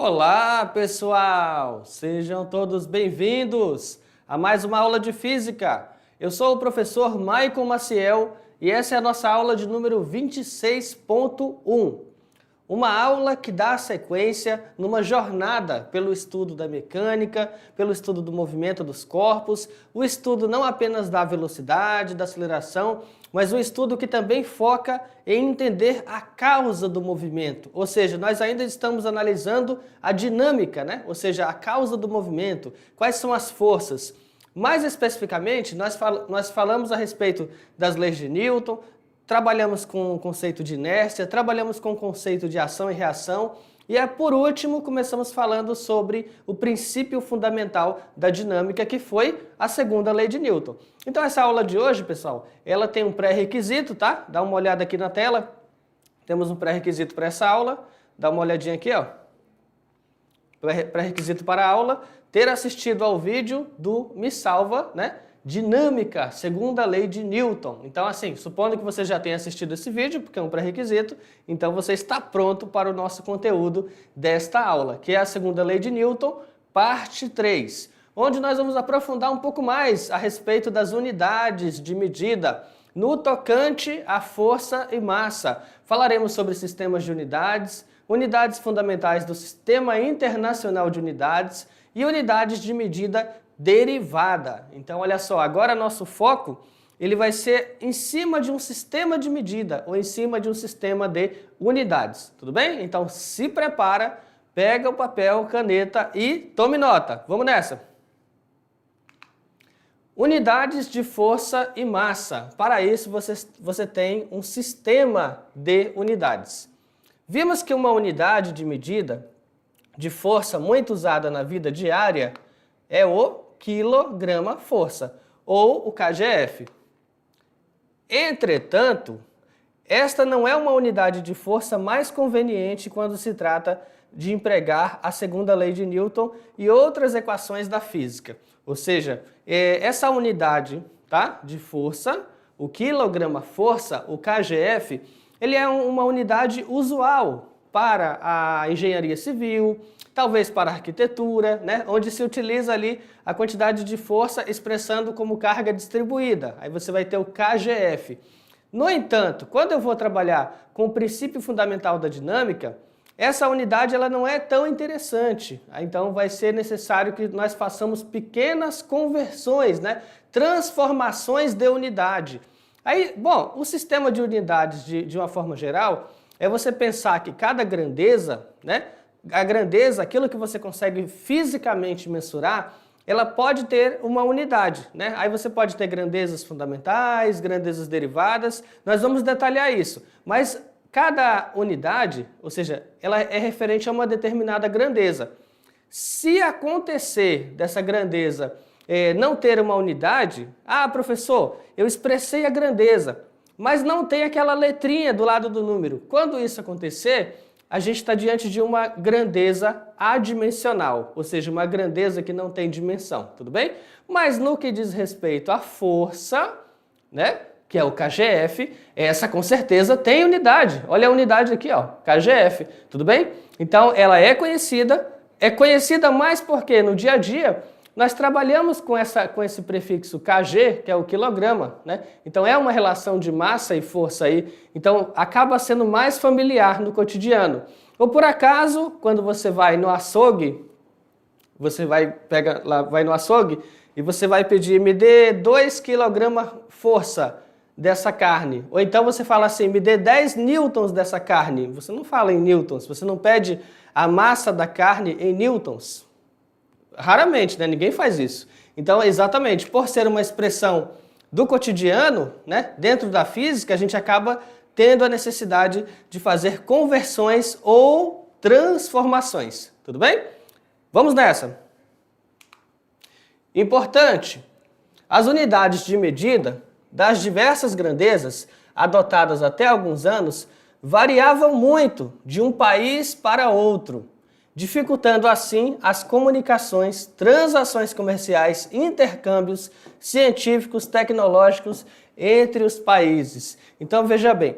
Olá, pessoal! Sejam todos bem-vindos a mais uma aula de Física. Eu sou o professor Maicon Maciel e essa é a nossa aula de número 26.1. Uma aula que dá sequência numa jornada pelo estudo da mecânica, pelo estudo do movimento dos corpos, o estudo não apenas da velocidade, da aceleração, mas um estudo que também foca em entender a causa do movimento. Ou seja, nós ainda estamos analisando a dinâmica, né? Ou seja, a causa do movimento, quais são as forças. Mais especificamente, nós falamos a respeito das leis de Newton, trabalhamos com o conceito de inércia, trabalhamos com o conceito de ação e reação e, por último, começamos falando sobre o princípio fundamental da dinâmica, que foi a segunda lei de Newton. Então, essa aula de hoje, pessoal, ela tem um pré-requisito, tá? Dá uma olhada aqui na tela. Temos um pré-requisito para essa aula. Dá uma olhadinha aqui, ó. Pré-requisito para a aula, ter assistido ao vídeo do Me Salva, né? Dinâmica, segunda lei de Newton. Então, assim, supondo que você já tenha assistido esse vídeo, porque é um pré-requisito, então você está pronto para o nosso conteúdo desta aula, que é a segunda lei de Newton, parte 3, onde nós vamos aprofundar um pouco mais a respeito das unidades de medida no tocante à força e massa. Falaremos sobre sistemas de unidades, unidades fundamentais do Sistema Internacional de Unidades e unidades de medida derivada. Então, olha só, agora nosso foco ele vai ser em cima de um sistema de medida ou em cima de um sistema de unidades, tudo bem? Então, se prepara, pega o papel, caneta e tome nota. Vamos nessa! Unidades de força e massa. Para isso, você tem um sistema de unidades. Vimos que uma unidade de medida de força muito usada na vida diária é o quilograma-força, ou o kgf. Entretanto, esta não é uma unidade de força mais conveniente quando se trata de empregar a segunda lei de Newton e outras equações da física. Ou seja, essa unidade, tá, de força, o quilograma-força, o kgf, ele é uma unidade usual para a engenharia civil, talvez para a arquitetura, né? Onde se utiliza ali a quantidade de força expressando como carga distribuída. Aí você vai ter o kgf. No entanto, quando eu vou trabalhar com o princípio fundamental da dinâmica, essa unidade ela não é tão interessante. Então vai ser necessário que nós façamos pequenas conversões, né? Transformações de unidade. Aí, bom, o sistema de unidades de uma forma geral é você pensar que cada grandeza, né? A grandeza, aquilo que você consegue fisicamente mensurar, ela pode ter uma unidade, né? Aí você pode ter grandezas fundamentais, grandezas derivadas, nós vamos detalhar isso. Mas cada unidade, ou seja, ela é referente a uma determinada grandeza. Se acontecer dessa grandeza não ter uma unidade, professor, eu expressei a grandeza, mas não tem aquela letrinha do lado do número. Quando isso acontecer, a gente está diante de uma grandeza adimensional, ou seja, uma grandeza que não tem dimensão, tudo bem? Mas no que diz respeito à força, né, que é o kgf, essa com certeza tem unidade. Olha a unidade aqui, ó, kgf, tudo bem? Então ela é conhecida mais porque no dia a dia nós trabalhamos com esse prefixo kg, que é o quilograma, né? Então é uma relação de massa e força aí, então acaba sendo mais familiar no cotidiano. Ou por acaso, quando você vai no açougue, você vai no açougue e você vai pedir, me dê 2 kg força dessa carne. Ou então você fala assim, me dê 10 newtons dessa carne. Você não fala em newtons, você não pede a massa da carne em newtons. Raramente, né? Ninguém faz isso. Então, exatamente, por ser uma expressão do cotidiano, né? Dentro da física, a gente acaba tendo a necessidade de fazer conversões ou transformações. Tudo bem? Vamos nessa. Importante, as unidades de medida das diversas grandezas adotadas até alguns anos variavam muito de um país para outro, dificultando assim as comunicações, transações comerciais, intercâmbios científicos, tecnológicos entre os países. Então veja bem,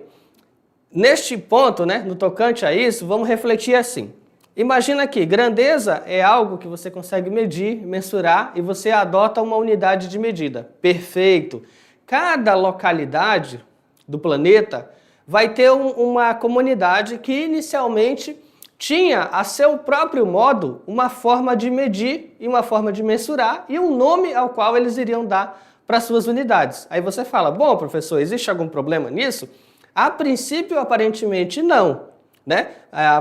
neste ponto, né, no tocante a isso, vamos refletir assim. Imagina aqui, grandeza é algo que você consegue medir, mensurar e você adota uma unidade de medida. Perfeito. Cada localidade do planeta vai ter uma comunidade que inicialmente tinha a seu próprio modo uma forma de medir e uma forma de mensurar e um nome ao qual eles iriam dar para suas unidades. Aí você fala, bom, professor, existe algum problema nisso? A princípio, aparentemente, não. Né?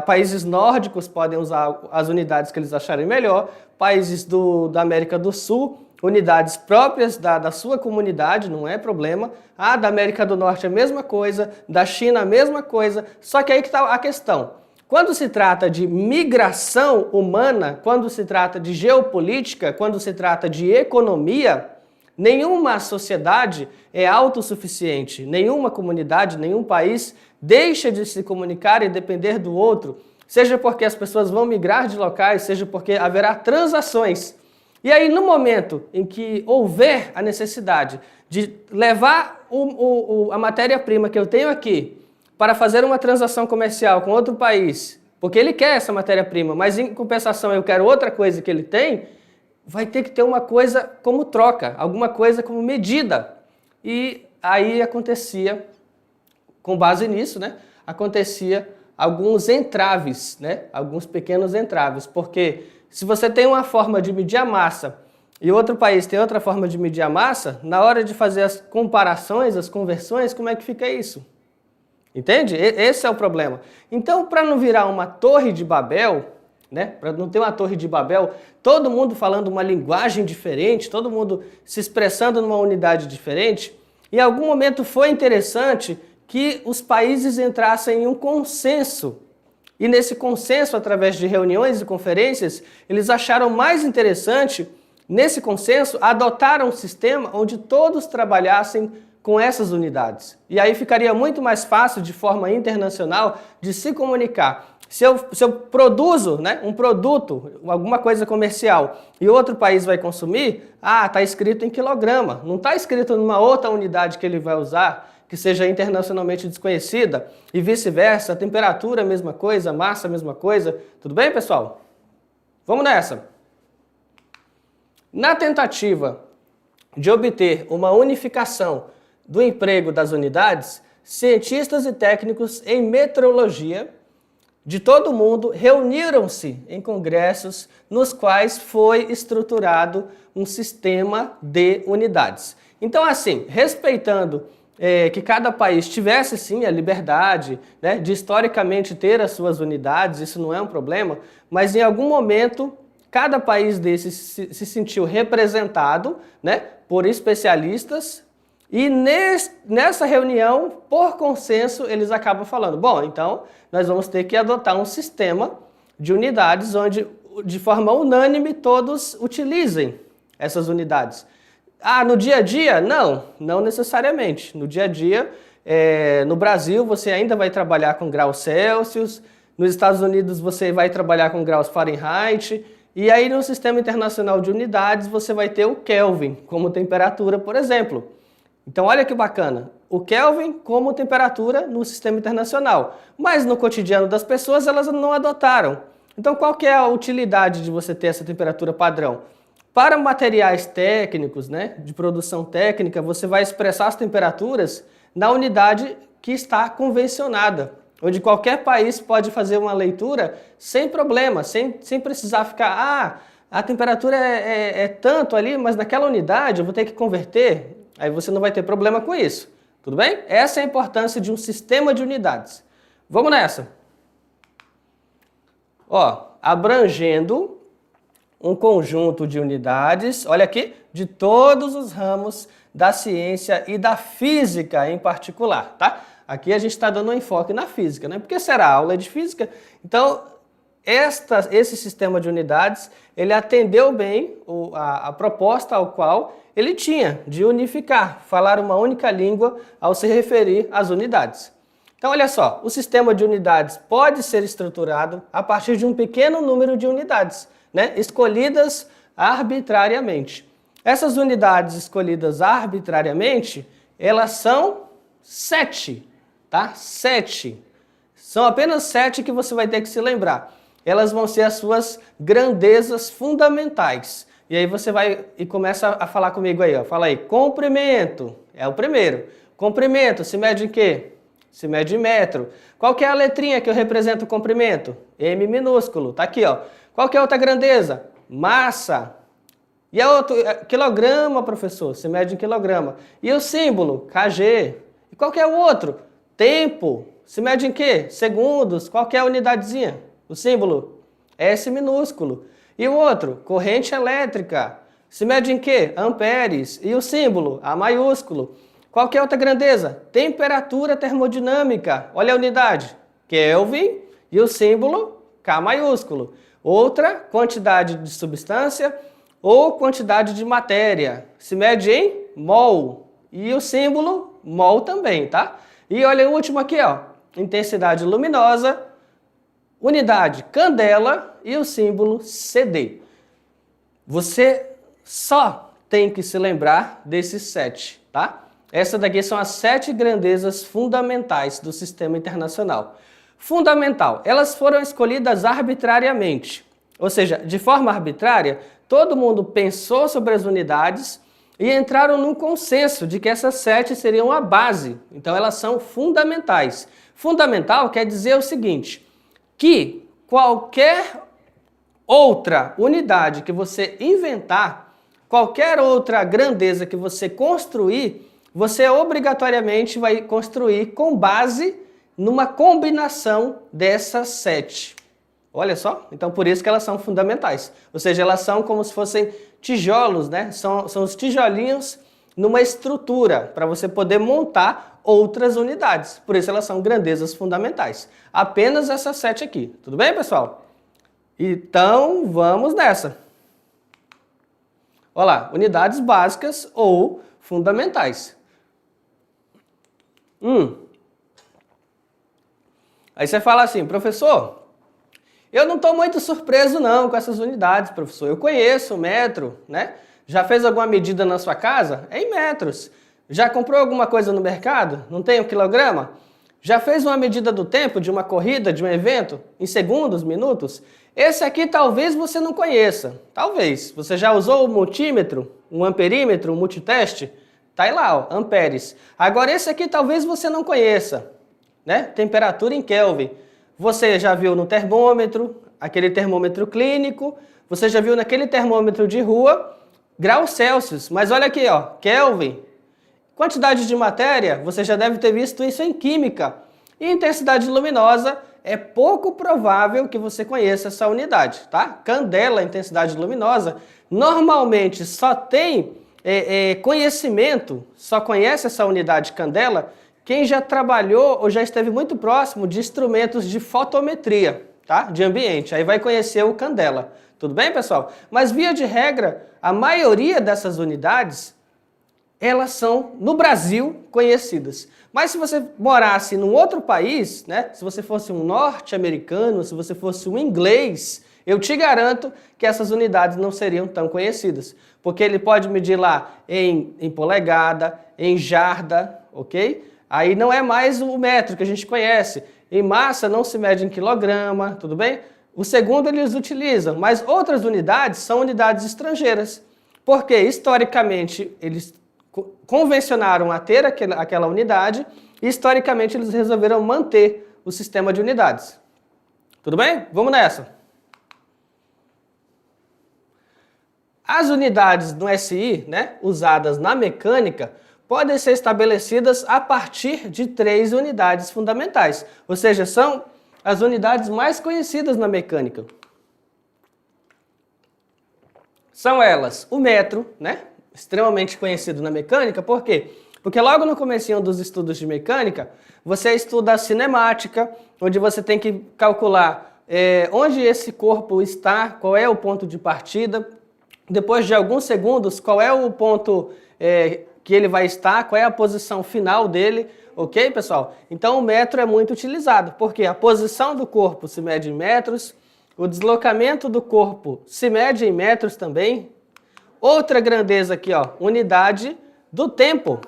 Países nórdicos podem usar as unidades que eles acharem melhor, países da América do Sul, unidades próprias da sua comunidade, não é problema. Da América do Norte a mesma coisa, da China a mesma coisa, só que aí que está a questão. Quando se trata de migração humana, quando se trata de geopolítica, quando se trata de economia, nenhuma sociedade é autossuficiente, nenhuma comunidade, nenhum país deixa de se comunicar e depender do outro, seja porque as pessoas vão migrar de locais, seja porque haverá transações. E aí, no momento em que houver a necessidade de levar a matéria-prima que eu tenho aqui para fazer uma transação comercial com outro país, porque ele quer essa matéria-prima, mas em compensação eu quero outra coisa que ele tem, vai ter que ter uma coisa como troca, alguma coisa como medida. E aí acontecia, com base nisso, né, acontecia alguns entraves, né, alguns pequenos entraves, porque se você tem uma forma de medir a massa e outro país tem outra forma de medir a massa, na hora de fazer as comparações, as conversões, como é que fica isso? Entende? Esse é o problema. Então, para não virar uma torre de Babel, né, para não ter uma torre de Babel, todo mundo falando uma linguagem diferente, todo mundo se expressando numa unidade diferente, em algum momento foi interessante que os países entrassem em um consenso. E nesse consenso, através de reuniões e conferências, eles acharam mais interessante, nesse consenso, adotar um sistema onde todos trabalhassem com essas unidades. E aí ficaria muito mais fácil, de forma internacional, de se comunicar. Se eu produzo, né, um produto, alguma coisa comercial, e outro país vai consumir, está escrito em quilograma, não está escrito numa outra unidade que ele vai usar, que seja internacionalmente desconhecida, e vice-versa, temperatura a mesma coisa, massa a mesma coisa. Tudo bem, pessoal? Vamos nessa! Na tentativa de obter uma unificação do emprego das unidades, cientistas e técnicos em metrologia de todo o mundo reuniram-se em congressos nos quais foi estruturado um sistema de unidades. Então, assim, respeitando que cada país tivesse sim a liberdade, né, de historicamente ter as suas unidades, isso não é um problema, mas em algum momento cada país desses se sentiu representado, né, por especialistas e nessa reunião, por consenso, eles acabam falando, bom, então nós vamos ter que adotar um sistema de unidades onde de forma unânime todos utilizem essas unidades. No dia a dia? Não necessariamente. No dia a dia, no Brasil, você ainda vai trabalhar com graus Celsius, nos Estados Unidos você vai trabalhar com graus Fahrenheit, e aí no Sistema Internacional de Unidades você vai ter o Kelvin como temperatura, por exemplo. Então olha que bacana, o Kelvin como temperatura no Sistema Internacional, mas no cotidiano das pessoas elas não adotaram. Então qual que é a utilidade de você ter essa temperatura padrão? Para materiais técnicos, né, de produção técnica, você vai expressar as temperaturas na unidade que está convencionada, onde qualquer país pode fazer uma leitura sem problema, sem precisar ficar, a temperatura é tanto ali, mas naquela unidade eu vou ter que converter, aí você não vai ter problema com isso, tudo bem? Essa é a importância de um sistema de unidades. Vamos nessa! Abrangendo um conjunto de unidades, olha aqui, de todos os ramos da ciência e da física em particular, tá? Aqui a gente está dando um enfoque na física, né? Porque será aula de física. Então, esse sistema de unidades, ele atendeu bem a proposta ao qual ele tinha de unificar, falar uma única língua ao se referir às unidades. Então, olha só, o sistema de unidades pode ser estruturado a partir de um pequeno número de unidades, né, escolhidas arbitrariamente. Essas unidades escolhidas arbitrariamente, elas são 7, tá? 7. São apenas 7 que você vai ter que se lembrar. elas vão ser as suas grandezas fundamentais. E aí você vai e começa a falar comigo aí, ó. Fala aí, comprimento, é o primeiro. Comprimento, se mede em quê? Se mede em metro. Qual que é a letrinha que eu represento o comprimento? M minúsculo, tá aqui, ó. Qual que é a outra grandeza? Massa. E a outra, quilograma, professor, se mede em quilograma. E o símbolo? kg. E qual que é o outro? Tempo, se mede em quê? Segundos. Qual que é a unidadezinha? O símbolo? S minúsculo. E o outro? Corrente elétrica. Se mede em quê? Amperes. E o símbolo? A maiúsculo. Qual que é a outra grandeza? Temperatura termodinâmica. Olha a unidade. Kelvin. E o símbolo? K maiúsculo. Outra, quantidade de substância ou quantidade de matéria. Se mede em mol. E o símbolo? Mol também, tá? E olha o último aqui, ó. Intensidade luminosa, unidade candela e o símbolo CD. Você só tem que se lembrar desses 7, tá? Essas daqui são as 7 grandezas fundamentais do sistema internacional. Fundamental, elas foram escolhidas arbitrariamente, ou seja, de forma arbitrária, todo mundo pensou sobre as unidades e entraram num consenso de que essas 7 seriam a base, então elas são fundamentais. Fundamental quer dizer o seguinte, que qualquer outra unidade que você inventar, qualquer outra grandeza que você construir, você obrigatoriamente vai construir com base numa combinação dessas 7. Olha só, então por isso que elas são fundamentais. Ou seja, elas são como se fossem tijolos, né? São os tijolinhos numa estrutura para você poder montar outras unidades. Por isso elas são grandezas fundamentais. Apenas essas 7 aqui. Tudo bem, pessoal? Então, vamos nessa. Olha lá, unidades básicas ou fundamentais. Aí você fala assim, professor, eu não estou muito surpreso não com essas unidades, professor. Eu conheço o metro, né? Já fez alguma medida na sua casa? É em metros. Já comprou alguma coisa no mercado? Não tem um quilograma? Já fez uma medida do tempo de uma corrida, de um evento? Em segundos, minutos? Esse aqui talvez você não conheça. Talvez. Você já usou o multímetro, um amperímetro, um multiteste? Tá aí lá, ó, amperes. Agora esse aqui talvez você não conheça, né? Temperatura em Kelvin. Você já viu no termômetro, aquele termômetro clínico, você já viu naquele termômetro de rua, graus Celsius. Mas olha aqui, ó, Kelvin. Quantidade de matéria, você já deve ter visto isso em química. E intensidade luminosa, é pouco provável que você conheça essa unidade, tá? Candela, intensidade luminosa, normalmente só tem conhecimento, só conhece essa unidade candela quem já trabalhou ou já esteve muito próximo de instrumentos de fotometria, tá? De ambiente. Aí vai conhecer o candela. Tudo bem, pessoal? Mas via de regra, a maioria dessas unidades, elas são, no Brasil, conhecidas. Mas se você morasse num outro país, né? Se você fosse um norte-americano, se você fosse um inglês, eu te garanto que essas unidades não seriam tão conhecidas. Porque ele pode medir lá em polegada, em jarda, ok? Aí não é mais o metro que a gente conhece. Em massa não se mede em quilograma, tudo bem? O segundo eles utilizam, mas outras unidades são unidades estrangeiras. Porque historicamente eles convencionaram a ter aquela unidade e historicamente eles resolveram manter o sistema de unidades. Tudo bem? Vamos nessa. As unidades no SI, né, usadas na mecânica, podem ser estabelecidas a partir de 3 unidades fundamentais. Ou seja, são as unidades mais conhecidas na mecânica. São elas o metro, né, extremamente conhecido na mecânica, por quê? Porque logo no comecinho dos estudos de mecânica, você estuda a cinemática, onde você tem que calcular onde esse corpo está, qual é o ponto de partida, depois de alguns segundos, qual é o ponto que ele vai estar, qual é a posição final dele, ok, pessoal? Então o metro é muito utilizado, porque a posição do corpo se mede em metros, o deslocamento do corpo se mede em metros também. Outra grandeza aqui, ó, unidade do tempo,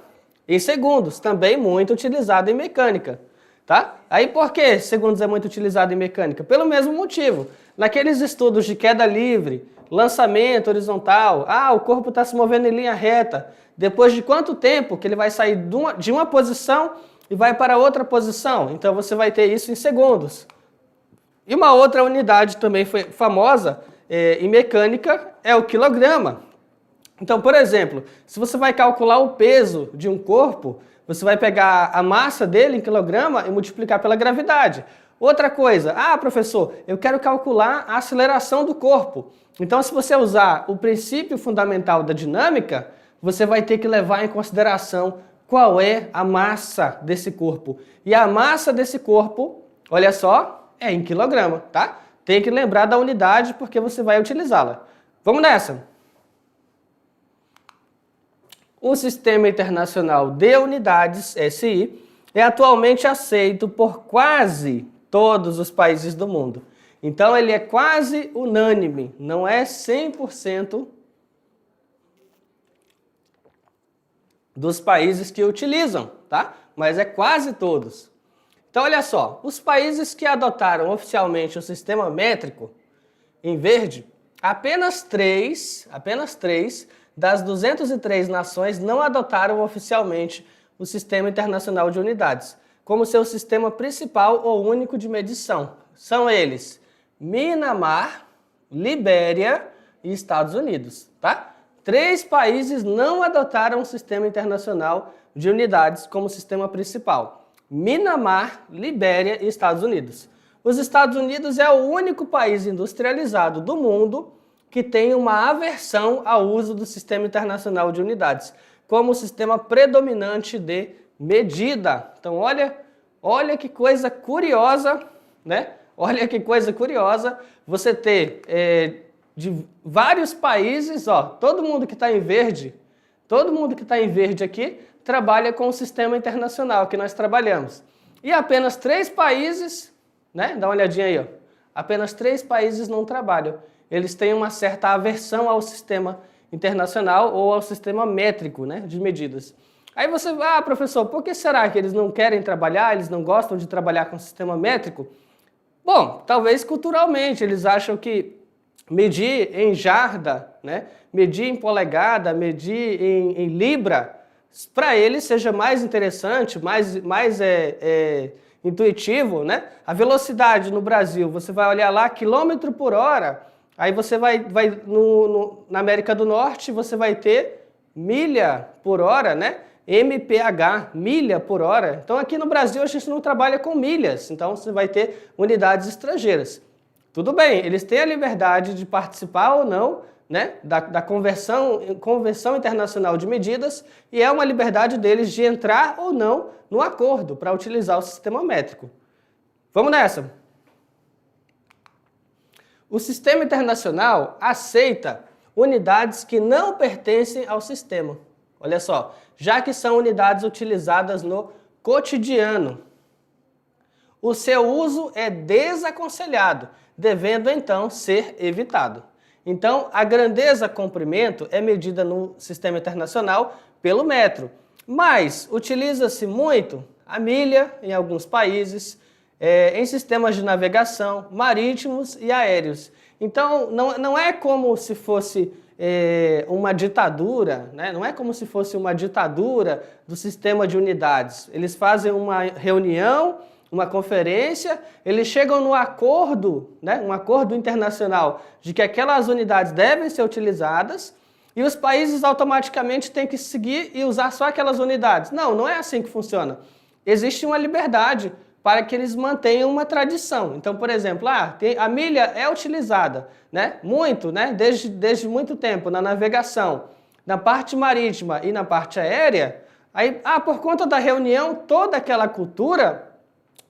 em segundos, também muito utilizado em mecânica. Tá? Aí por que segundos é muito utilizado em mecânica? Pelo mesmo motivo. Naqueles estudos de queda livre, lançamento horizontal, o corpo está se movendo em linha reta. Depois de quanto tempo que ele vai sair de uma posição e vai para outra posição? Então você vai ter isso em segundos. E uma outra unidade também foi famosa em mecânica é o quilograma. Então, por exemplo, se você vai calcular o peso de um corpo, você vai pegar a massa dele em quilograma e multiplicar pela gravidade. Outra coisa, professor, eu quero calcular a aceleração do corpo. Então, se você usar o princípio fundamental da dinâmica, você vai ter que levar em consideração qual é a massa desse corpo. E a massa desse corpo, olha só, é em quilograma, tá? Tem que lembrar da unidade porque você vai utilizá-la. Vamos nessa! O Sistema Internacional de Unidades, SI, é atualmente aceito por quase todos os países do mundo. Então ele é quase unânime, não é 100% dos países que utilizam, tá? Mas é quase todos. Então olha só, os países que adotaram oficialmente o sistema métrico, em verde, apenas três das 203 nações não adotaram oficialmente o Sistema Internacional de Unidades como seu sistema principal ou único de medição. São eles Mianmar, Libéria e Estados Unidos, tá? 3 países não adotaram o Sistema Internacional de Unidades como sistema principal. Mianmar, Libéria e Estados Unidos. Os Estados Unidos é o único país industrializado do mundo que tem uma aversão ao uso do Sistema Internacional de Unidades como o sistema predominante de medida. Então, olha que coisa curiosa, né? Olha que coisa curiosa você ter de vários países, todo mundo que está em verde aqui trabalha com o Sistema Internacional que nós trabalhamos. E apenas 3 países, né? Dá uma olhadinha aí, apenas 3 países não trabalham. Eles têm uma certa aversão ao sistema internacional ou ao sistema métrico, né, de medidas. Aí você vai, professor, por que será que eles não querem trabalhar, eles não gostam de trabalhar com o sistema métrico? Bom, talvez culturalmente, eles acham que medir em jarda, né, medir em polegada, medir em libra, para eles seja mais interessante, mais intuitivo, né? A velocidade no Brasil, você vai olhar lá, quilômetro por hora. Aí você vai na América do Norte, você vai ter milha por hora, né? MPH, milha por hora. Então aqui no Brasil a gente não trabalha com milhas, então você vai ter unidades estrangeiras. Tudo bem, eles têm a liberdade de participar ou não, né, da convenção internacional de medidas e é uma liberdade deles de entrar ou não no acordo para utilizar o sistema métrico. Vamos nessa! O sistema internacional aceita unidades que não pertencem ao sistema. Olha só, já que são unidades utilizadas no cotidiano. O seu uso é desaconselhado, devendo então ser evitado. Então, a grandeza comprimento é medida no sistema internacional pelo metro, mas utiliza-se muito a milha em alguns países, em sistemas de navegação, marítimos e aéreos. Então, não é como se fosse uma ditadura, né? Não é como se fosse uma ditadura do sistema de unidades. Eles fazem uma reunião, uma conferência, eles chegam no acordo, né? Um acordo internacional de que aquelas unidades devem ser utilizadas e os países automaticamente têm que seguir e usar só aquelas unidades. Não é assim que funciona. Existe uma liberdade para que eles mantenham uma tradição. Então, por exemplo, a milha é utilizada, né, muito, né, desde muito tempo na navegação, na parte marítima e na parte aérea. Aí, por conta da reunião, toda aquela cultura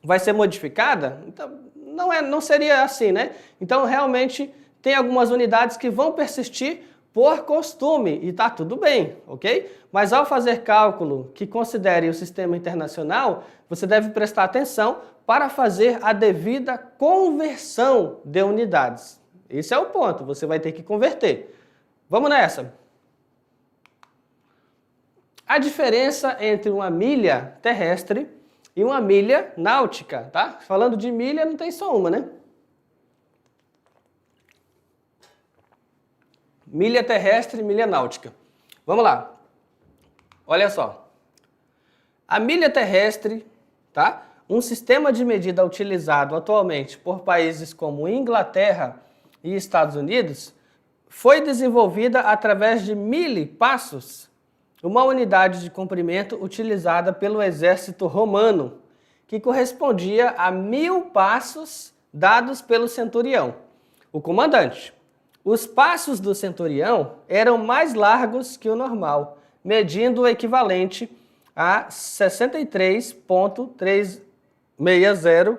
vai ser modificada? Então, não seria assim, né? Então, realmente, tem algumas unidades que vão persistir por costume, e está tudo bem, ok? Mas ao fazer cálculo que considere o sistema internacional, você deve prestar atenção para fazer a devida conversão de unidades. Esse é o ponto, você vai ter que converter. Vamos nessa! A diferença entre uma milha terrestre e uma milha náutica, tá? Falando de milha, não tem só uma, né? Milha terrestre e milha náutica. Vamos lá. Olha só. A milha terrestre, tá? Um sistema de medida utilizado atualmente por países como Inglaterra e Estados Unidos, foi desenvolvida através de milipassos, uma unidade de comprimento utilizada pelo exército romano, que correspondia a 1000 passos dados pelo centurião, o comandante. Os passos do centurião eram mais largos que o normal, medindo o equivalente a 63,360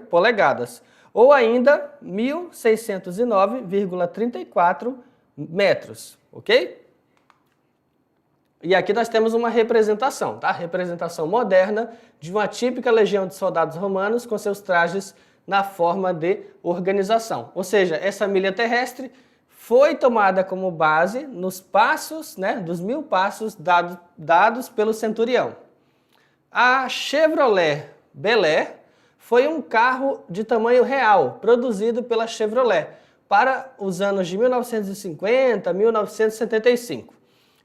polegadas, ou ainda 1.609,34 metros, ok? E aqui nós temos uma representação, tá? Representação moderna de uma típica legião de soldados romanos com seus trajes na forma de organização. Ou seja, essa milha terrestre foi tomada como base nos passos, né, dos 1000 passos dados pelo centurião. A Chevrolet Bel Air foi um carro de tamanho real, produzido pela Chevrolet, para os anos de 1950 a 1975.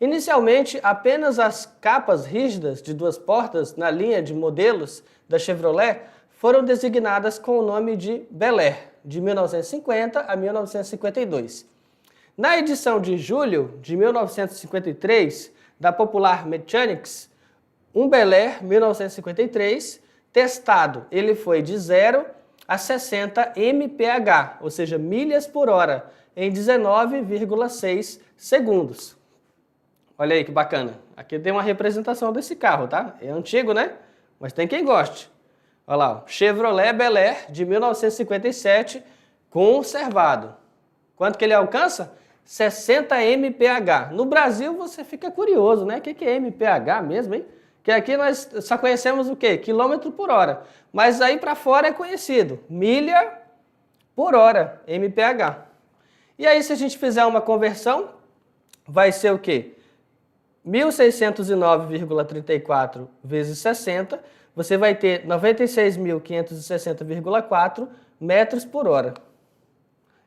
Inicialmente, apenas as capas rígidas de 2 portas na linha de modelos da Chevrolet foram designadas com o nome de Bel Air, de 1950 a 1952. Na edição de julho de 1953, da Popular Mechanics, um Bel Air 1953, testado, ele foi de 0 a 60 mph, ou seja, milhas por hora, em 19,6 segundos. Olha aí que bacana. Aqui tem uma representação desse carro, tá? É antigo, né? Mas tem quem goste. Olha lá, Chevrolet Bel Air de 1957, conservado. Quanto que ele alcança? 60 mph. No Brasil você fica curioso, né? O que é mph mesmo, hein? Que aqui nós só conhecemos o quê? Quilômetro por hora. Mas aí para fora é conhecido. Milha por hora, mph. E aí se a gente fizer uma conversão, vai ser o quê? 1.609,34 vezes 60, você vai ter 96.560,4 metros por hora.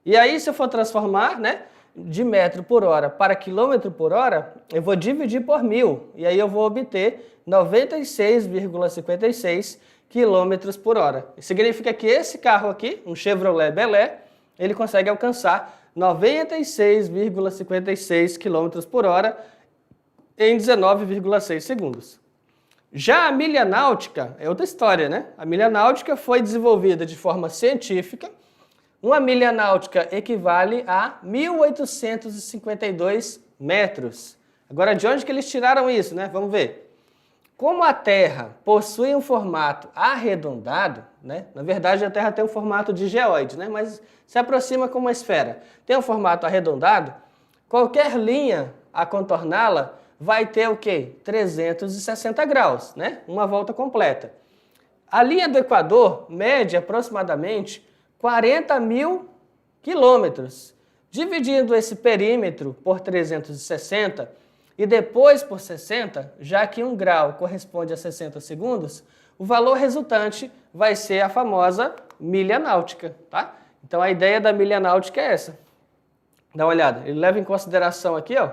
E aí se eu for transformar, né? De metro por hora para quilômetro por hora, eu vou dividir por 1000 e aí eu vou obter 96,56 quilômetros por hora. Isso significa que esse carro aqui, um Chevrolet Bel Air, ele consegue alcançar 96,56 quilômetros por hora em 19,6 segundos. Já a milha náutica é outra história, né? A milha náutica foi desenvolvida de forma científica. Uma milha náutica equivale a 1.852 metros. Agora, de onde que eles tiraram isso, né? Vamos ver. Como a Terra possui um formato arredondado, né? Na verdade, a Terra tem um formato de geóide, né? Mas se aproxima como uma esfera. Tem um formato arredondado, qualquer linha a contorná-la vai ter o quê? 360 graus, né? Uma volta completa. A linha do Equador mede aproximadamente 40.000 quilômetros. Dividindo esse perímetro por 360 e depois por 60, já que 1 grau corresponde a 60 segundos, o valor resultante vai ser a famosa milha náutica, tá? Então a ideia da milha náutica é essa. Dá uma olhada, ele leva em consideração aqui, ó,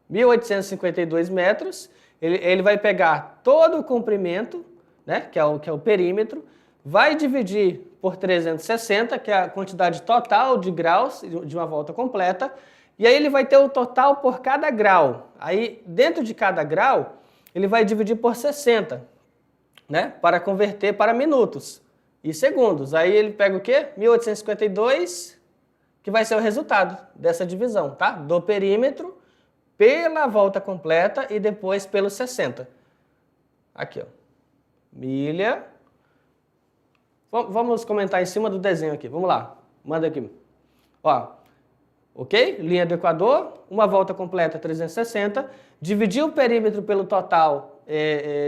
1.852 metros, ele vai pegar todo o comprimento, né, que é o perímetro, vai dividir por 360, que é a quantidade total de graus de uma volta completa, e aí ele vai ter o total por cada grau. Aí, dentro de cada grau, ele vai dividir por 60, né, para converter para minutos e segundos. Aí ele pega o quê? 1.852, que vai ser o resultado dessa divisão, tá? Do perímetro pela volta completa e depois pelos 60. Aqui, ó. Milha. Vamos comentar em cima do desenho aqui. Vamos lá. Manda aqui. Ó. Ok? Linha do Equador. Uma volta completa 360. Dividir o perímetro pelo total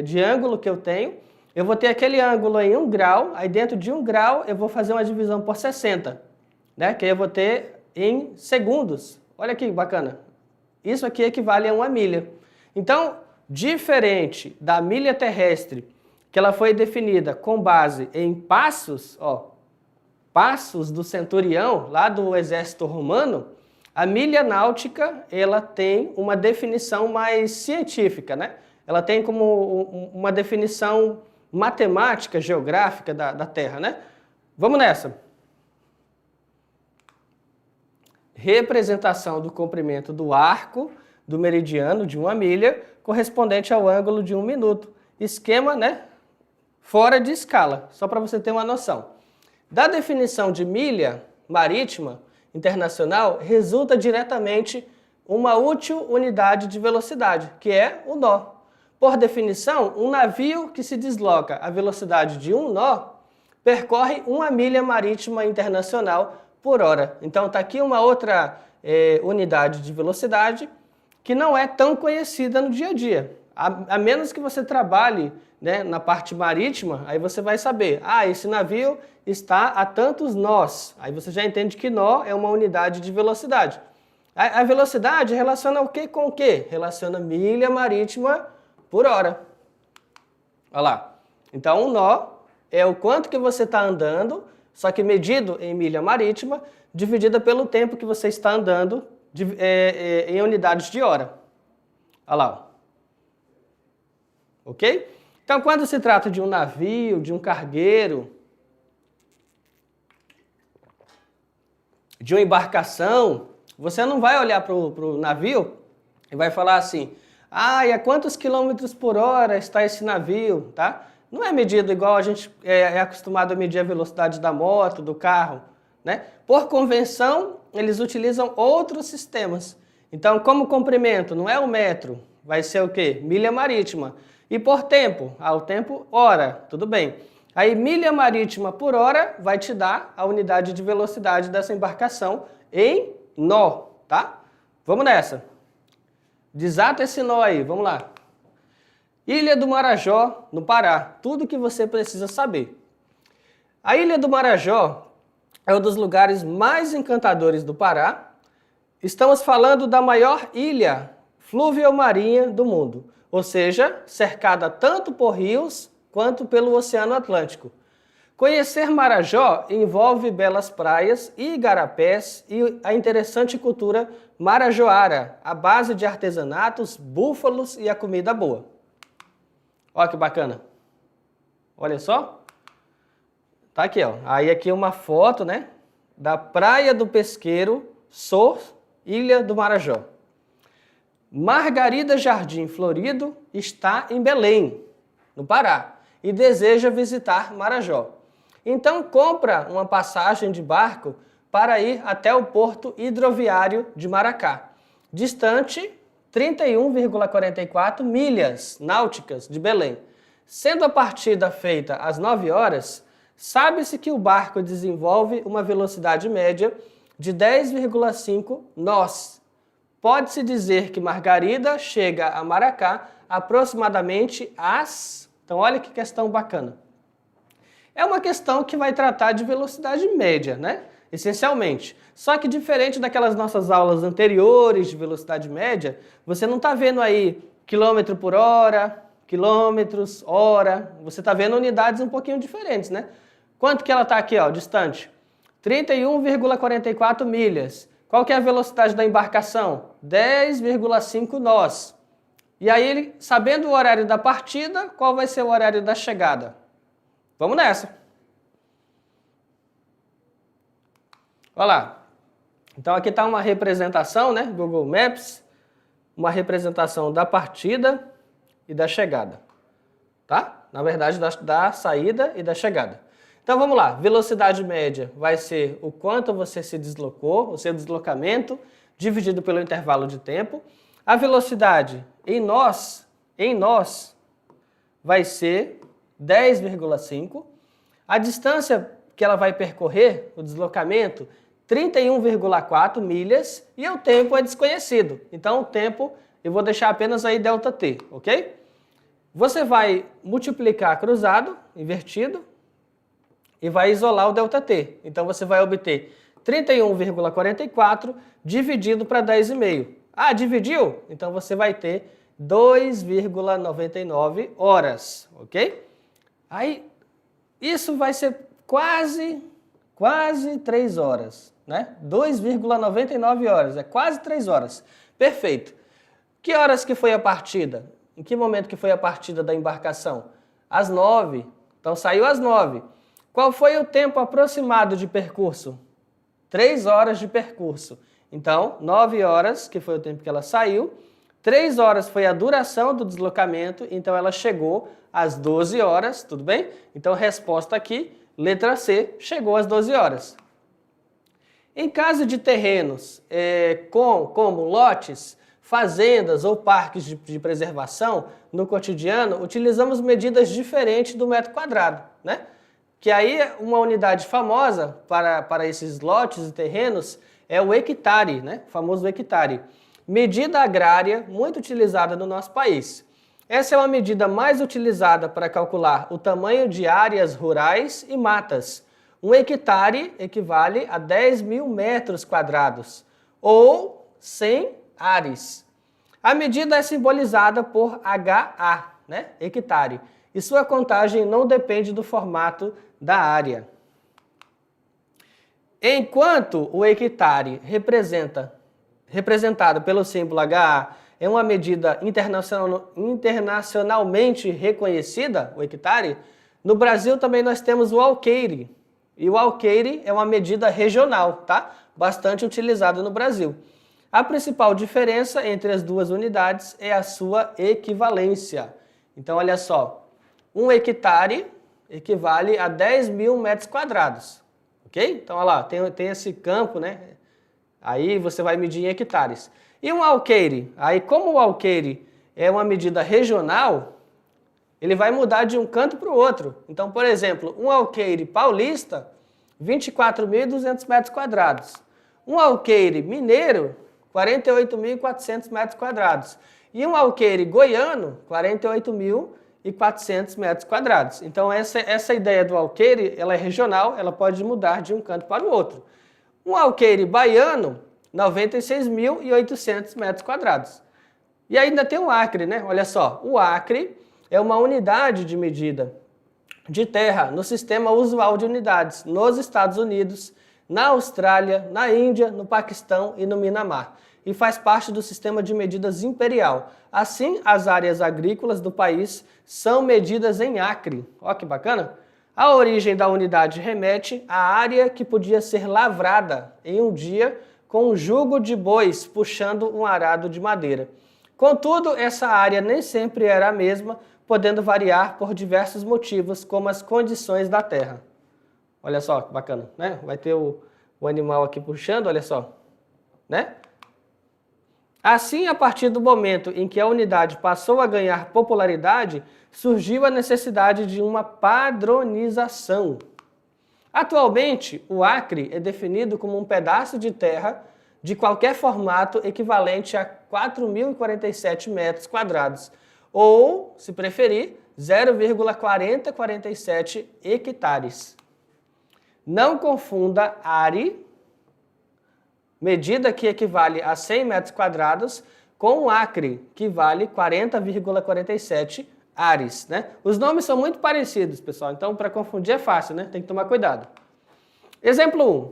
de ângulo que eu tenho. Eu vou ter aquele ângulo em 1 grau. Aí dentro de 1 grau eu vou fazer uma divisão por 60. Né? Que aí eu vou ter em segundos. Olha que bacana. Isso aqui equivale a 1 milha. Então, diferente da milha terrestre, que ela foi definida com base em passos, ó, passos do centurião, lá do exército romano, a milha náutica, ela tem uma definição mais científica, né? Ela tem como uma definição matemática, geográfica da Terra, né? Vamos nessa. Representação do comprimento do arco do meridiano de 1 milha, correspondente ao ângulo de 1 minuto. Esquema, né? Fora de escala, só para você ter uma noção. Da definição de milha marítima internacional, resulta diretamente uma útil unidade de velocidade, que é o nó. Por definição, um navio que se desloca à velocidade de 1 nó percorre 1 milha marítima internacional por hora. Então está aqui uma outra unidade de velocidade que não é tão conhecida no dia a dia. A menos que você trabalhe, né, na parte marítima, aí você vai saber, esse navio está a tantos nós. Aí você já entende que nó é uma unidade de velocidade. A velocidade relaciona o que com o que? Relaciona milha marítima por hora. Olha lá. Então, um nó é o quanto que você está andando, só que medido em milha marítima, dividida pelo tempo que você está andando em unidades de hora. Olha lá. Ok? Então, quando se trata de um navio, de um cargueiro, de uma embarcação, você não vai olhar para o navio e vai falar assim, e a quantos quilômetros por hora está esse navio, tá? Não é medido igual a gente é acostumado a medir a velocidade da moto, do carro, né? Por convenção, eles utilizam outros sistemas. Então, como comprimento, não é o metro, vai ser o quê? Milha marítima. E por tempo? O tempo, hora, tudo bem. Aí, milha marítima por hora vai te dar a unidade de velocidade dessa embarcação em nó, tá? Vamos nessa. Desata esse nó aí, vamos lá. Ilha do Marajó, no Pará. Tudo que você precisa saber. A Ilha do Marajó é um dos lugares mais encantadores do Pará. Estamos falando da maior ilha fluviomarinha do mundo, ou seja, cercada tanto por rios quanto pelo Oceano Atlântico. Conhecer Marajó envolve belas praias e igarapés e a interessante cultura marajoara, a base de artesanatos, búfalos e a comida boa. Olha que bacana. Olha só. Tá aqui, ó. Aí aqui uma foto, né, da Praia do Pesqueiro, Ilha do Marajó. Margarida Jardim Florido está em Belém, no Pará, e deseja visitar Marajó. Então compra uma passagem de barco para ir até o porto hidroviário de Maracá, distante 31,44 milhas náuticas de Belém. Sendo a partida feita às 9 horas, sabe-se que o barco desenvolve uma velocidade média de 10,5 nós. Pode-se dizer que Margarida chega a Maracá aproximadamente às... Então olha que questão bacana. É uma questão que vai tratar de velocidade média, né? Essencialmente. Só que diferente daquelas nossas aulas anteriores de velocidade média, você não está vendo aí quilômetro por hora, quilômetros, hora. Você está vendo unidades um pouquinho diferentes, né? Quanto que ela está aqui, ó, distante? 31,44 milhas. Qual que é a velocidade da embarcação? 10,5 nós. E aí, sabendo o horário da partida, qual vai ser o horário da chegada? Vamos nessa. Olha lá. Então aqui está uma representação, né? Google Maps. Uma representação da partida e da chegada. Tá? Na verdade, da saída e da chegada. Então vamos lá. Velocidade média vai ser o quanto você se deslocou, o seu deslocamento, dividido pelo intervalo de tempo. A velocidade em nós, vai ser 10,5. A distância que ela vai percorrer, o deslocamento, 31,4 milhas e o tempo é desconhecido. Então o tempo eu vou deixar apenas aí ΔT, ok? Você vai multiplicar cruzado, invertido, e vai isolar o ΔT. Então você vai obter 31,44 dividido para 10,5. Dividiu? Então você vai ter 2,99 horas, ok? Aí, isso vai ser quase 3 horas, né? 2,99 horas, é quase 3 horas. Perfeito. Que horas que foi a partida? Em que momento que foi a partida da embarcação? Às 9. Então saiu às 9. Qual foi o tempo aproximado de percurso? 3 horas de percurso. Então, 9 horas, que foi o tempo que ela saiu. 3 horas foi a duração do deslocamento, então ela chegou às 12 horas, tudo bem? Então, resposta aqui, letra C, chegou às 12 horas. Em caso de terrenos como lotes, fazendas ou parques de preservação, no cotidiano, utilizamos medidas diferentes do metro quadrado, né? Que aí uma unidade famosa para esses lotes e terrenos é o hectare, né? O famoso hectare. Medida agrária muito utilizada no nosso país. Essa é uma medida mais utilizada para calcular o tamanho de áreas rurais e matas. Um hectare equivale a 10.000 metros quadrados, ou 100 ares. A medida é simbolizada por HA, né? Hectare, e sua contagem não depende do formato da área. Enquanto o hectare representado pelo símbolo HA é uma medida internacionalmente reconhecida, o hectare, no Brasil também nós temos o alqueire. E o alqueire é uma medida regional, tá? Bastante utilizada no Brasil. A principal diferença entre as duas unidades é a sua equivalência. Então, olha só, um hectare equivale a 10.000 metros quadrados, ok? Então, olha lá, tem esse campo, né? Aí você vai medir em hectares. E um alqueire? Aí, como o alqueire é uma medida regional, ele vai mudar de um canto para o outro. Então, por exemplo, um alqueire paulista, 24.200 metros quadrados. Um alqueire mineiro, 48.400 metros quadrados. E um alqueire goiano, 48.400 metros quadrados. Então, essa ideia do alqueire, ela é regional, ela pode mudar de um canto para o outro. Um alqueire baiano, 96.800 metros quadrados. E ainda tem o acre, né? Olha só, o acre é uma unidade de medida de terra no sistema usual de unidades nos Estados Unidos, na Austrália, na Índia, no Paquistão e no Mianmar, e faz parte do sistema de medidas imperial. Assim, as áreas agrícolas do país são medidas em acre. Olha que bacana! A origem da unidade remete à área que podia ser lavrada em um dia com um jugo de bois puxando um arado de madeira. Contudo, essa área nem sempre era a mesma, podendo variar por diversos motivos, como as condições da terra. Olha só que bacana, né? Vai ter o animal aqui puxando, olha só, né? Assim, a partir do momento em que a unidade passou a ganhar popularidade, surgiu a necessidade de uma padronização. Atualmente, o acre é definido como um pedaço de terra de qualquer formato equivalente a 4.047 metros quadrados, ou, se preferir, 0,4047 hectares. Não confunda are, medida que equivale a 100 metros quadrados, com o acre, que vale 40,47 ares, né? Os nomes são muito parecidos, pessoal, então para confundir é fácil, né? Tem que tomar cuidado. Exemplo 1.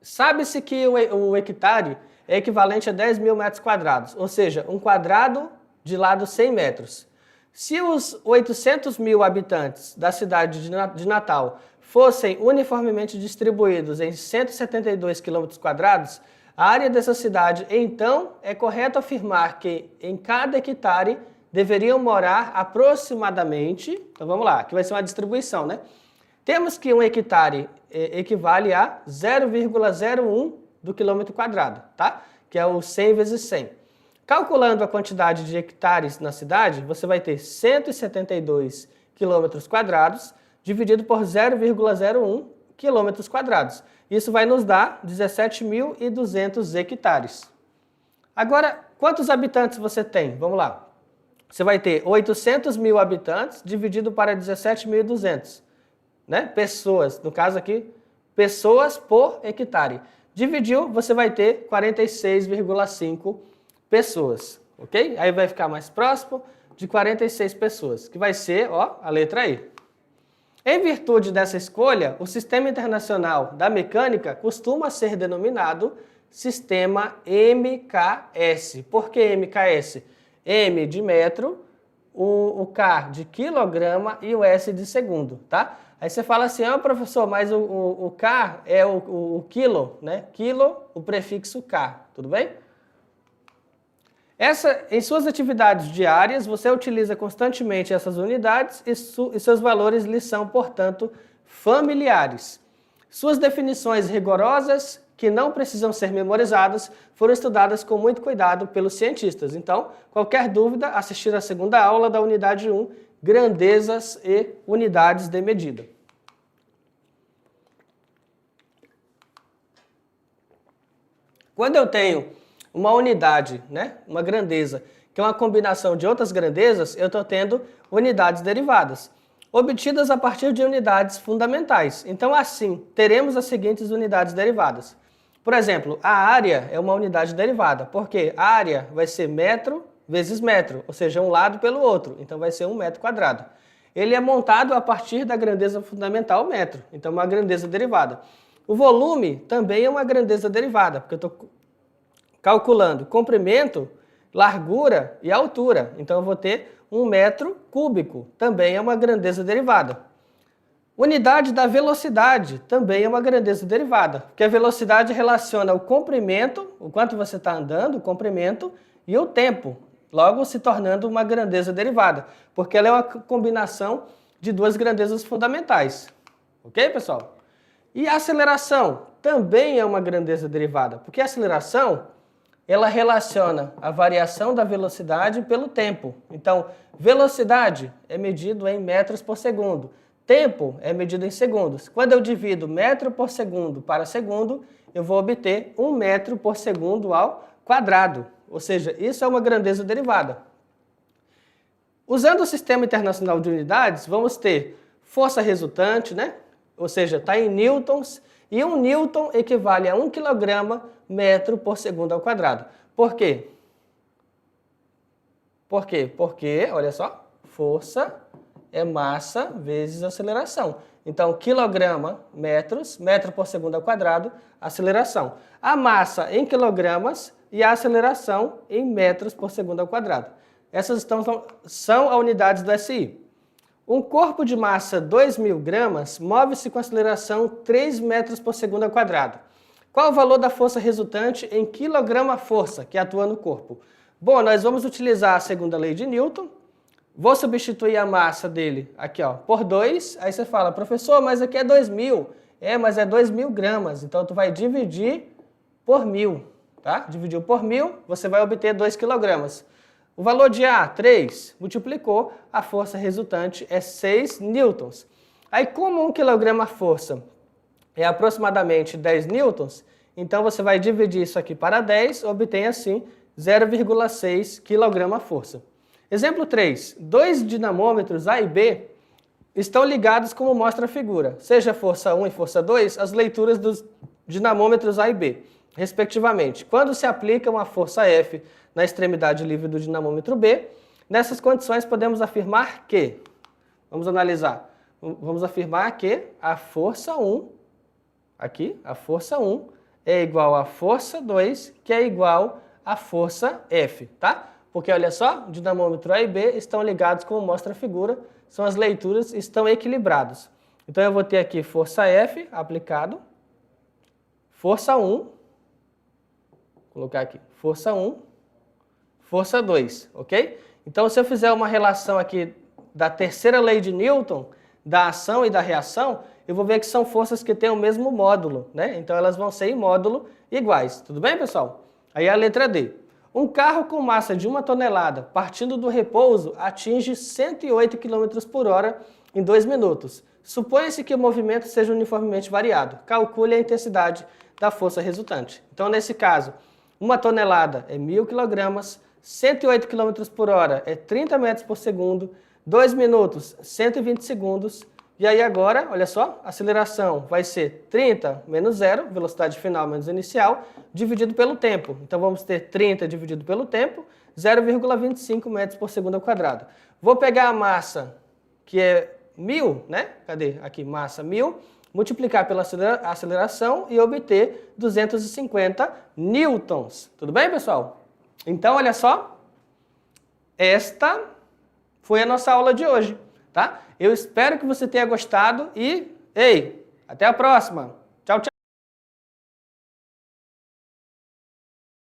Sabe-se que o hectare é equivalente a 10.000 metros quadrados, ou seja, um quadrado de lado 100 metros. Se os 800.000 habitantes da cidade de Natal fossem uniformemente distribuídos em 172 km², a área dessa cidade, então, é correto afirmar que em cada hectare deveriam morar aproximadamente, então vamos lá, aqui vai ser uma distribuição, né? Temos que um hectare equivale a 0,01 do quilômetro quadrado, tá? Que é o 100 vezes 100. Calculando a quantidade de hectares na cidade, você vai ter 172 km² dividido por 0,01 km². Isso vai nos dar 17.200 hectares. Agora, quantos habitantes você tem? Vamos lá. Você vai ter 800.000 habitantes dividido para 17.200, né? Pessoas, no caso aqui, pessoas por hectare. Dividiu, você vai ter 46,5 pessoas, ok? Aí vai ficar mais próximo de 46 pessoas, que vai ser, ó, a letra E. Em virtude dessa escolha, o Sistema Internacional da Mecânica costuma ser denominado Sistema MKS. Por que MKS? M de metro, o K de quilograma e o S de segundo, tá? Aí você fala assim, professor, mas o K é o quilo, né? Quilo, o prefixo K, tudo bem? Em suas atividades diárias, você utiliza constantemente essas unidades e seus valores lhe são, portanto, familiares. Suas definições rigorosas, que não precisam ser memorizadas, foram estudadas com muito cuidado pelos cientistas. Então, qualquer dúvida, assistir à segunda aula da unidade 1, grandezas e unidades de medida. Quando eu tenho uma unidade, né, uma grandeza, que é uma combinação de outras grandezas, eu estou tendo unidades derivadas, obtidas a partir de unidades fundamentais. Então, assim, teremos as seguintes unidades derivadas. Por exemplo, a área é uma unidade derivada, porque a área vai ser metro vezes metro, ou seja, um lado pelo outro, então vai ser 1 metro quadrado. Ele é montado a partir da grandeza fundamental metro, então é uma grandeza derivada. O volume também é uma grandeza derivada, porque eu estou calculando comprimento, largura e altura. Então eu vou ter 1 metro cúbico, também é uma grandeza derivada. Unidade da velocidade também é uma grandeza derivada, porque a velocidade relaciona o comprimento, o quanto você está andando, o comprimento, e o tempo, logo se tornando uma grandeza derivada, porque ela é uma combinação de duas grandezas fundamentais. Ok, pessoal? E a aceleração também é uma grandeza derivada, porque a aceleração ela relaciona a variação da velocidade pelo tempo. Então, velocidade é medido em metros por segundo. Tempo é medido em segundos. Quando eu divido metro por segundo para segundo, eu vou obter 1 metro por segundo ao quadrado. Ou seja, isso é uma grandeza derivada. Usando o Sistema Internacional de Unidades, vamos ter força resultante, né? Ou seja, está em newtons, e 1 newton equivale a 1 quilograma metro por segundo ao quadrado. Por quê? Por quê? Porque, olha só, força é massa vezes aceleração. Então, quilograma, metros, metro por segundo ao quadrado, aceleração. A massa em quilogramas e a aceleração em metros por segundo ao quadrado. Essas são as unidades do SI. Um corpo de massa 2.000 gramas move-se com aceleração 3 metros por segundo ao quadrado. Qual o valor da força resultante em quilograma-força que atua no corpo? Bom, nós vamos utilizar a segunda lei de Newton. Vou substituir a massa dele aqui, ó, por 2. Aí você fala, professor, mas aqui é 2.000. Mas é 2.000 gramas. Então, tu vai dividir por 1.000. Tá? Dividiu por 1.000, você vai obter 2 quilogramas. O valor de A, 3, multiplicou, a força resultante é 6 newtons. Aí, como 1 quilograma força é aproximadamente 10 newtons, então você vai dividir isso aqui para 10, obtém assim 0,6 kg força. Exemplo 3. 2 dinamômetros A e B estão ligados como mostra a figura. Seja força 1 e força 2, as leituras dos dinamômetros A e B, respectivamente. Quando se aplica uma força F na extremidade livre do dinamômetro B, nessas condições podemos afirmar que, vamos analisar, vamos afirmar que a força 1, aqui, a força 1 é igual à força 2, que é igual à força F, tá? Porque, olha só, o dinamômetro A e B estão ligados como mostra a figura, são as leituras, estão equilibrados. Então, eu vou ter aqui força F aplicado, força 1, vou colocar aqui, força 1, força 2, ok? Então, se eu fizer uma relação aqui da terceira lei de Newton, da ação e da reação, eu vou ver que são forças que têm o mesmo módulo, né? Então, elas vão ser em módulo iguais. Tudo bem, pessoal? Aí a letra D. Um carro com massa de 1 tonelada, partindo do repouso, atinge 108 km por hora em 2 minutos. Suponha-se que o movimento seja uniformemente variado. Calcule a intensidade da força resultante. Então, nesse caso, 1 tonelada é 1.000 kg, 108 km por hora é 30 metros por segundo, 2 minutos, 120 segundos. E aí agora, olha só, a aceleração vai ser 30 menos 0, velocidade final menos inicial, dividido pelo tempo. Então vamos ter 30 dividido pelo tempo, 0,25 metros por segundo ao quadrado. Vou pegar a massa, que é 1000, né? Cadê? Aqui, massa 1000, multiplicar pela aceleração e obter 250 newtons. Tudo bem, pessoal? Então, olha só, esta foi a nossa aula de hoje, tá? Eu espero que você tenha gostado e, ei, até a próxima!